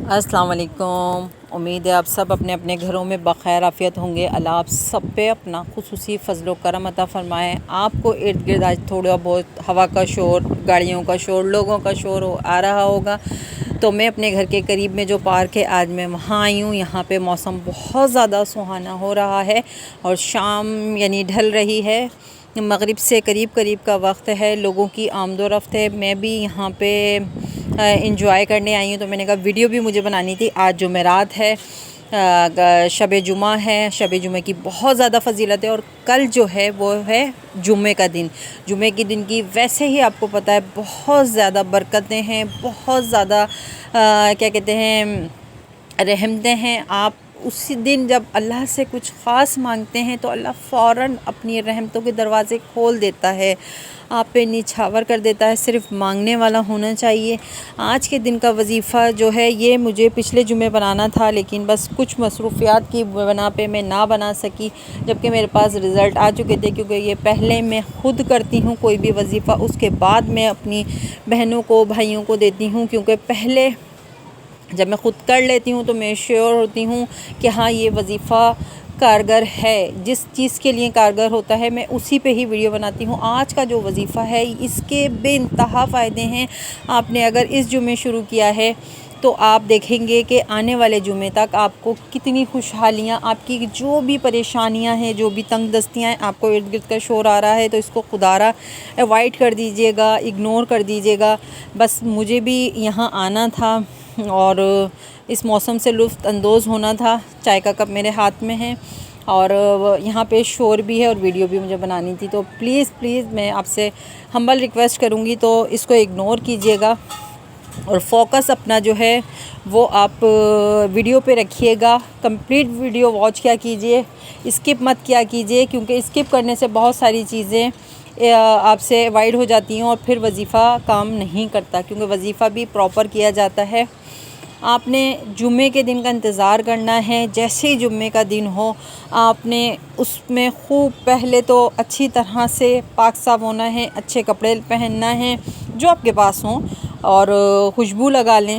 السلام علیکم۔ امید ہے آپ سب اپنے اپنے گھروں میں بخیر عافیت ہوں گے۔ اللہ آپ سب پہ اپنا خصوصی فضل و کرم عطا فرمائے۔ آپ کو ارد گرد آج تھوڑا بہت ہوا کا شور، گاڑیوں کا شور، لوگوں کا شور آ رہا ہوگا، تو میں اپنے گھر کے قریب میں جو پارک ہے آج میں وہاں آئی ہوں۔ یہاں پہ موسم بہت زیادہ سہانا ہو رہا ہے اور شام یعنی ڈھل رہی ہے، مغرب سے قریب کا وقت ہے، لوگوں کی آمد و رفت ہے۔ میں بھی یہاں پہ انجوائے کرنے آئی ہوں، تو میں نے کہا ویڈیو بھی مجھے بنانی تھی۔ آج جمعرات ہے، شب جمعہ ہے، شب جمعہ کی بہت زیادہ فضیلت ہے، اور کل جو ہے وہ ہے جمعے کا دن۔ جمعے کے دن کی ویسے ہی آپ کو پتہ ہے بہت زیادہ برکتیں ہیں، بہت زیادہ کیا کہتے ہیں رحمتیں ہیں۔ آپ اسی دن جب اللہ سے کچھ خاص مانگتے ہیں تو اللہ فوراً اپنی رحمتوں کے دروازے کھول دیتا ہے، آپ پہ نچھاور کر دیتا ہے۔ صرف مانگنے والا ہونا چاہیے۔ آج کے دن کا وظیفہ جو ہے یہ مجھے پچھلے جمعے بنانا تھا، لیکن بس کچھ مصروفیات کی بنا پہ میں نہ بنا سکی، جبکہ میرے پاس رزلٹ آ چکے تھے، کیونکہ یہ پہلے میں خود کرتی ہوں کوئی بھی وظیفہ، اس کے بعد میں اپنی بہنوں کو بھائیوں کو دیتی ہوں، کیونکہ پہلے جب میں خود کر لیتی ہوں تو میں شیور ہوتی ہوں کہ ہاں یہ وظیفہ کارگر ہے۔ جس چیز کے لیے کارگر ہوتا ہے میں اسی پہ ہی ویڈیو بناتی ہوں۔ آج کا جو وظیفہ ہے اس کے بے انتہا فائدے ہیں۔ آپ نے اگر اس جمعے شروع کیا ہے تو آپ دیکھیں گے کہ آنے والے جمعے تک آپ کو کتنی خوشحالیاں، آپ کی جو بھی پریشانیاں ہیں، جو بھی تنگ دستیاں ہیں، آپ کو ارد گرد کا شور آ رہا ہے تو اس کو خدارہ اوائڈ کر دیجیے گا، اگنور کر دیجیے گا۔ بس مجھے بھی یہاں آنا تھا اور اس موسم سے لطف اندوز ہونا تھا۔ چائے کا کپ میرے ہاتھ میں ہے اور یہاں پہ شور بھی ہے اور ویڈیو بھی مجھے بنانی تھی، تو پلیز میں آپ سے ہمبل ریکویسٹ کروں گی تو اس کو اگنور کیجیے گا، اور فوکس اپنا جو ہے وہ آپ ویڈیو پہ رکھیے گا۔ کمپلیٹ ویڈیو واچ کیا کیجیے، اسکپ مت کیا کیجیے، کیونکہ اسکپ کرنے سے بہت ساری چیزیں آپ سے اوائڈ ہو جاتی ہیں اور پھر وظیفہ کام نہیں کرتا، کیونکہ وظیفہ بھی پراپر کیا جاتا ہے۔ آپ نے جمعے کے دن کا انتظار کرنا ہے، جیسے ہی جمعے کا دن ہو آپ نے اس میں خوب پہلے تو اچھی طرح سے پاک صاف ہونا ہے، اچھے کپڑے پہننا ہے جو آپ کے پاس ہوں، اور خوشبو لگا لیں۔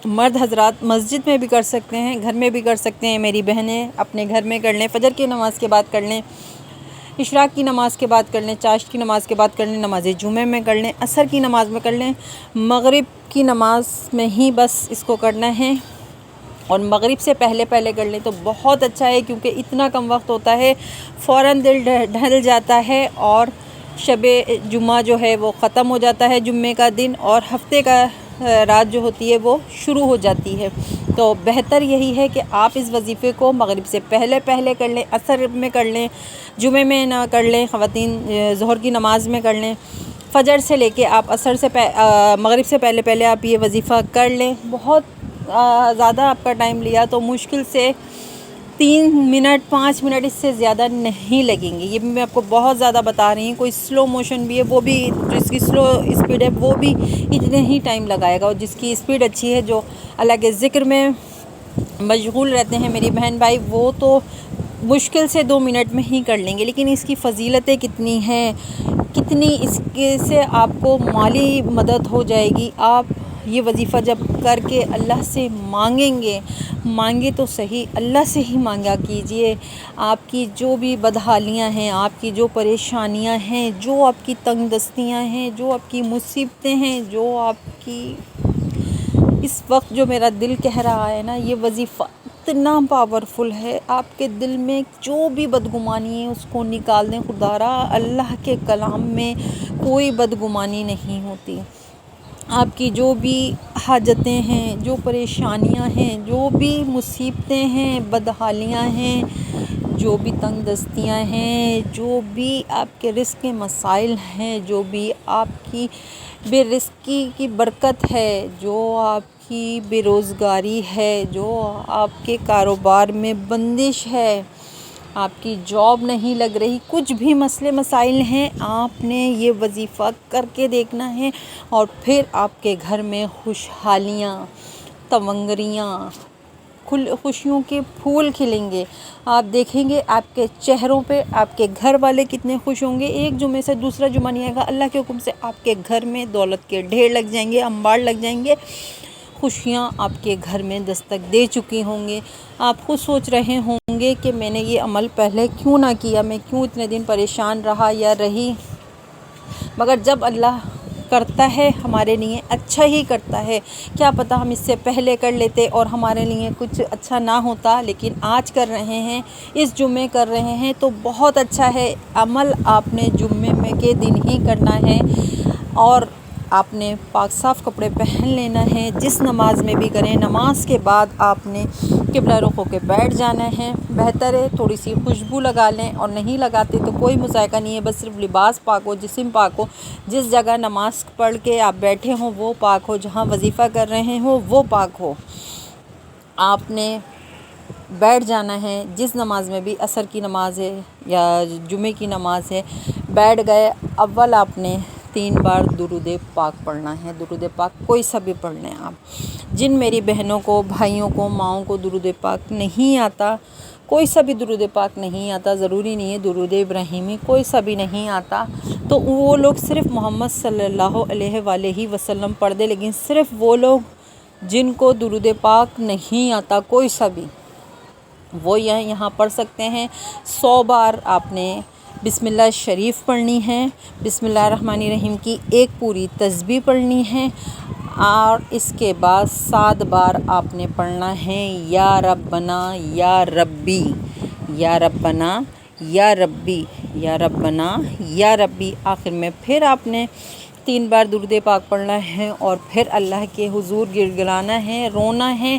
مرد حضرات مسجد میں بھی کر سکتے ہیں، گھر میں بھی کر سکتے ہیں، میری بہنیں اپنے گھر میں کر لیں، فجر کی نماز کے بعد کر لیں، اشراق کی نماز کے بعد کر لیں، چاشت کی نماز کے بعد کر لیں، نماز جمعہ میں کر لیں، عصر کی نماز میں کر لیں، مغرب کی نماز میں ہی بس اس کو کرنا ہے، اور مغرب سے پہلے کر لیں تو بہت اچھا ہے، کیونکہ اتنا کم وقت ہوتا ہے، فوراً دل ڈھل جاتا ہے اور شب جمعہ جو ہے وہ ختم ہو جاتا ہے جمعے کا دن، اور ہفتے کا رات جو ہوتی ہے وہ شروع ہو جاتی ہے۔ تو بہتر یہی ہے کہ آپ اس وظیفے کو مغرب سے پہلے کر لیں، عصر میں کر لیں، جمعے میں نہ کر لیں، خواتین ظہر کی نماز میں کر لیں، فجر سے لے کے آپ عصر سے مغرب سے پہلے آپ یہ وظیفہ کر لیں۔ بہت زیادہ آپ کا ٹائم لیا تو مشکل سے 3 منٹ 5 منٹ اس سے زیادہ نہیں لگیں گے، یہ بھی میں آپ کو بہت زیادہ بتا رہی ہوں۔ کوئی سلو موشن بھی ہے وہ بھی، جس کی سلو اسپیڈ ہے وہ بھی اتنے ہی ٹائم لگائے گا، اور جس کی اسپیڈ اچھی ہے، جو اللہ کے ذکر میں مشغول رہتے ہیں میری بہن بھائی، وہ تو مشکل سے 2 منٹ میں ہی کر لیں گے۔ لیکن اس کی فضیلتیں کتنی ہیں، کتنی اس کے سے آپ کو مالی مدد ہو جائے گی۔ آپ یہ وظیفہ جب کر کے اللہ سے مانگے تو صحیح، اللہ سے ہی مانگا کیجئے۔ آپ کی جو بھی بدحالیاں ہیں، آپ کی جو پریشانیاں ہیں، جو آپ کی تنگ دستیاں ہیں، جو آپ کی مصیبتیں ہیں، جو آپ کی اس وقت جو میرا دل کہہ رہا ہے نا، یہ وظیفہ اتنا پاورفل ہے، آپ کے دل میں جو بھی بدگمانی ہے اس کو نکال دیں۔ خدارا اللہ کے کلام میں کوئی بدگمانی نہیں ہوتی۔ آپ کی جو بھی حاجتیں ہیں، جو پریشانیاں ہیں، جو بھی مصیبتیں ہیں، بدحالیاں ہیں، جو بھی تنگ دستیاں ہیں، جو بھی آپ کے رزق کے مسائل ہیں، جو بھی آپ کی بے رزقی کی برکت ہے، جو آپ کی بے روزگاری ہے، جو آپ کے کاروبار میں بندش ہے، آپ کی جاب نہیں لگ رہی، کچھ بھی مسئلے مسائل ہیں، آپ نے یہ وظیفہ کر کے دیکھنا ہے، اور پھر آپ کے گھر میں خوشحالیاں، تونگریاں، خوشیوں کے پھول کھلیں گے۔ آپ دیکھیں گے آپ کے چہروں پہ آپ کے گھر والے کتنے خوش ہوں گے۔ ایک جمعے سے دوسرا جمعہ نہیں آئے گا، اللہ کے حکم سے آپ کے گھر میں دولت کے ڈھیر لگ جائیں گے، انبار لگ جائیں گے، خوشیاں آپ کے گھر میں دستک دے چکی ہوں گے۔ آپ خود سوچ رہے ہوں گے کہ میں نے یہ عمل پہلے کیوں نہ کیا، میں کیوں اتنے دن پریشان رہا یا رہی، مگر جب اللہ کرتا ہے ہمارے لیے اچھا ہی کرتا ہے۔ کیا پتہ ہم اس سے پہلے کر لیتے اور ہمارے لیے کچھ اچھا نہ ہوتا، لیکن آج کر رہے ہیں، اس جمعے کر رہے ہیں تو بہت اچھا ہے۔ عمل آپ نے جمعے میں کے دن ہی کرنا ہے، اور آپ نے پاک صاف کپڑے پہن لینا ہے، جس نماز میں بھی کریں، نماز کے بعد آپ نے قبلہ رخ ہو کے بیٹھ جانا ہے۔ بہتر ہے تھوڑی سی خوشبو لگا لیں، اور نہیں لگاتے تو کوئی مذائقہ نہیں ہے، بس صرف لباس پاک ہو، جسم پاک ہو، جس جگہ نماز پڑھ کے آپ بیٹھے ہوں وہ پاک ہو، جہاں وظیفہ کر رہے ہوں وہ پاک ہو۔ آپ نے بیٹھ جانا ہے، جس نماز میں بھی، عصر کی نماز ہے یا جمعے کی نماز ہے، بیٹھ گئے۔ اول آپ نے 3 بار درود پاک پڑھنا ہے۔ درود پاک کوئی سا بھی پڑھ لیں آپ۔ جن میری بہنوں کو، بھائیوں کو، ماؤں کو درود پاک نہیں آتا، کوئی سا بھی درود پاک نہیں آتا، ضروری نہیں ہے درود ابراہیمی، کوئی سا بھی نہیں آتا، تو وہ لوگ صرف محمد صلی اللہ علیہ وآلہ وسلم پڑھ دے۔ لیکن صرف وہ لوگ جن کو درود پاک نہیں آتا کوئی سا بھی، وہ یہاں پڑھ سکتے ہیں۔ 100 بار آپ نے بسم اللہ شریف پڑھنی ہے، بسم اللہ الرحمن الرحیم کی ایک پوری تسبیح پڑھنی ہے، اور اس کے بعد 7 بار آپ نے پڑھنا ہے یا ربنا یا ربی، یا ربنا یا ربی، یا ربنا یا ربی۔ آخر میں پھر آپ نے 3 بار درود پاک پڑھنا ہے، اور پھر اللہ کے حضور گڑگڑانا ہے، رونا ہے،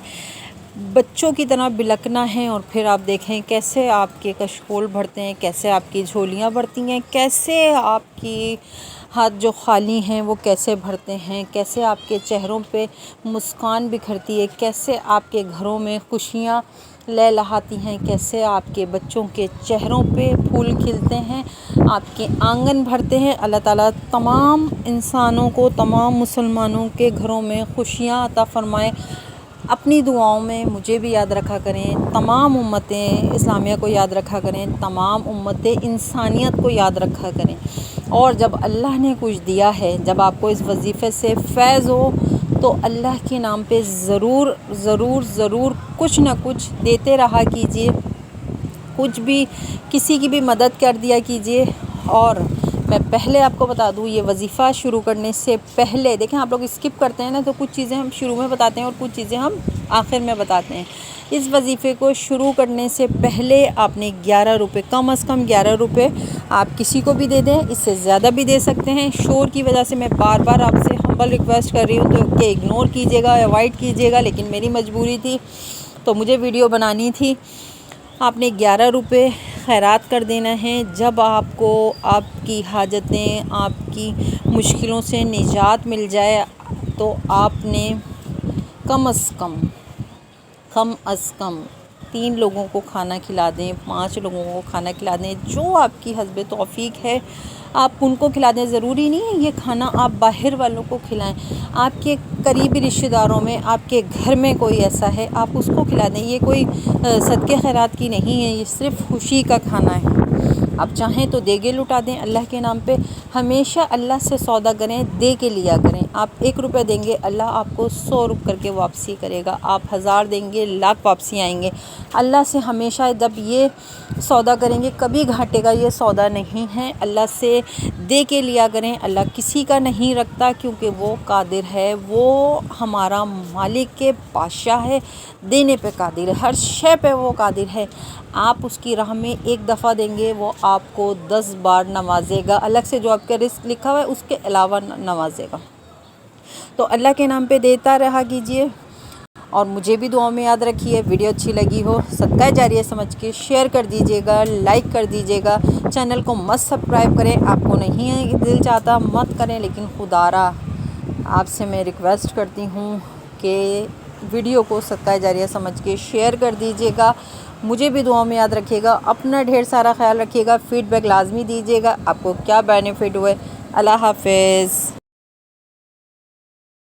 بچوں کی طرح بلکنا ہے، اور پھر آپ دیکھیں کیسے آپ کے کشکول بھرتے ہیں، کیسے آپ کی جھولیاں بھرتی ہیں، کیسے آپ کی ہاتھ جو خالی ہیں وہ کیسے بھرتے ہیں، کیسے آپ کے چہروں پہ مسکان بکھرتی ہے، کیسے آپ کے گھروں میں خوشیاں لہلہاتی ہیں، کیسے آپ کے بچوں کے چہروں پہ پھول کھلتے ہیں، آپ کے آنگن بھرتے ہیں۔ اللہ تعالیٰ تمام انسانوں کو، تمام مسلمانوں کے گھروں میں خوشیاں عطا فرمائے۔ اپنی دعاؤں میں مجھے بھی یاد رکھا کریں، تمام امتیں اسلامیہ کو یاد رکھا کریں، تمام امت انسانیت کو یاد رکھا کریں، اور جب اللہ نے کچھ دیا ہے، جب آپ کو اس وظیفے سے فیض ہو، تو اللہ کے نام پہ ضرور ضرور ضرور کچھ نہ کچھ دیتے رہا کیجئے، کچھ بھی کسی کی بھی مدد کر دیا کیجئے۔ اور میں پہلے آپ کو بتا دوں، یہ وظیفہ شروع کرنے سے پہلے، دیکھیں آپ لوگ اسکپ کرتے ہیں نا، تو کچھ چیزیں ہم شروع میں بتاتے ہیں اور کچھ چیزیں ہم آخر میں بتاتے ہیں۔ اس وظیفے کو شروع کرنے سے پہلے آپ نے 11 روپے، کم از کم 11 روپے آپ کسی کو بھی دے دیں، اس سے زیادہ بھی دے سکتے ہیں۔ شور کی وجہ سے میں بار بار آپ سے ہمبل ریکویسٹ کر رہی ہوں، تو کہ اگنور کیجیے گا، اوائڈ کیجیے گا، لیکن میری مجبوری تھی تو مجھے ویڈیو بنانی تھی۔ آپ نے 11 روپے خیرات کر دینا ہے۔ جب آپ کو آپ کی حاجتیں، آپ کی مشکلوں سے نجات مل جائے، تو آپ نے کم از کم 3 لوگوں کو کھانا کھلا دیں، 5 لوگوں کو کھانا کھلا دیں، جو آپ کی حسب توفیق ہے آپ ان کو کھلا دیں۔ ضروری نہیں ہے یہ کھانا آپ باہر والوں کو کھلائیں، آپ کے قریبی رشتہ داروں میں، آپ کے گھر میں کوئی ایسا ہے آپ اس کو کھلا دیں۔ یہ کوئی صدقے خیرات کی نہیں ہے، یہ صرف خوشی کا کھانا ہے۔ آپ چاہیں تو دیگے لٹا دیں اللہ کے نام پہ۔ ہمیشہ اللہ سے سودا کریں، دے کے لیا کریں۔ آپ 1 روپے دیں گے، اللہ آپ کو 100 روپے کر کے واپسی کرے گا۔ آپ 1000 دیں گے، لاکھ واپسی آئیں گے۔ اللہ سے ہمیشہ جب یہ سودا کریں گے، کبھی گھاٹے کا یہ سودا نہیں ہے۔ اللہ سے دے کے لیا کریں، اللہ کسی کا نہیں رکھتا، کیونکہ وہ قادر ہے، وہ ہمارا مالک کے بادشاہ ہے، دینے پہ قادر ہے، ہر شے پہ وہ قادر ہے۔ آپ اس کی راہ میں 1 دفعہ دیں گے، وہ آپ کو 10 بار نوازے گا، الگ سے جو آپ کا رزق لکھا ہوا ہے اس کے علاوہ نوازے گا۔ تو اللہ کے نام پہ دیتا رہا کیجئے، اور مجھے بھی دعاؤں میں یاد رکھیے۔ ویڈیو اچھی لگی ہو صدقہ جاریہ سمجھ کے شیئر کر دیجیے گا، لائک کر دیجیے گا، چینل کو مت سبسکرائب کریں، آپ کو نہیں ہے دل چاہتا مت کریں، لیکن خدارا آپ سے میں ریکویسٹ کرتی ہوں کہ ویڈیو کو صدقہ جاریہ سمجھ کے شیئر کر دیجیے گا۔ مجھے بھی دعاؤں میں یاد رکھیے گا، اپنا ڈھیر سارا خیال رکھیے گا، فیڈ بیک لازمی دیجیے گا، آپ کو کیا بینیفٹ ہوئے۔ اللہ حافظ۔